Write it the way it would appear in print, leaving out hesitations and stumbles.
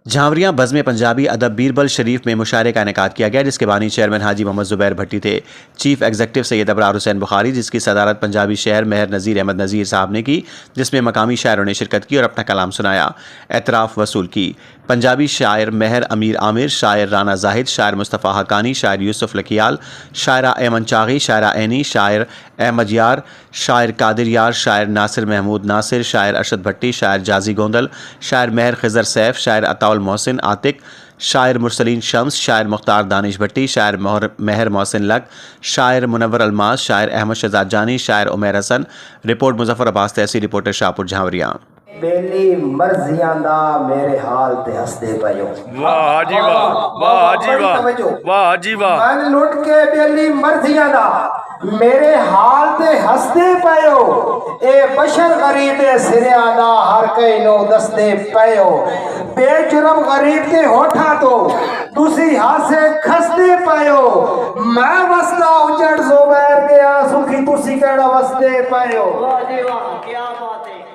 झांवरियां बज़्म पंजाबी अदब बीरबल शरीफ में मुशायरे का इनेकाद किया गया, जिसके बानी चेयरमैन हाजी मोहम्मद ज़ुबैर भट्टी थे। चीफ एग्जीक्यूटिव सैयद अबरार हुसैन बुखारी, जिसकी सदारत पंजाबी शहर महर नज़ीर अहमद नज़ीर साहब ने की, जिसमें मकामी शायरों ने शिरकत की और अपना कलाम सुनाया, एतराफ़ वसूल की। पंजाबी शायर महर अमीर आमिर, शायर राना जाहिद, शायर मुस्तफ़ा हकानी, शायर यूसुफ लकियाल, शायरा एमन चागी, शायरा ऐनी, शायर अहमद यार, शायर कादिर यार, शायर नासिर महमूद नासिर, शायर अरशद भट्टी, शायर जाजी गोंदल, शायर महर खिजर सैफ, शायर अताउल मोहसिन आतिक, शायर मुरसलीन शम्स, शायर मुख्तार दानिश भट्टी, शायर महर मोहसिन लक, शायर मुनव्वर अलमास, शायर अहमद शहजाद जानी, शायर उमैर हसन। रिपोर्ट मुजफ्फर अब्बास तहसील, रिपोर्टर शाहपुर झांवरियां। बेली मर्जियां दा मेरे हाल ते हंसदे पयो। वाह जी वाह, वाह जी वाह, वाह जी वाह। मन लुट के बेली मर्जियां दा मेरे हाल ते हंसदे पयो। ए बशर गरीब दे सिरिया दा हर कई नो दसदे पयो। बेजुर्म गरीब दे होठा तो तुसी हासे खसदे पयो। मैं वसदा उजड़ ज़ुबैर गया सुखी तुसी केड़ा वसदे पयो। वाह जी वाह, क्या बात है।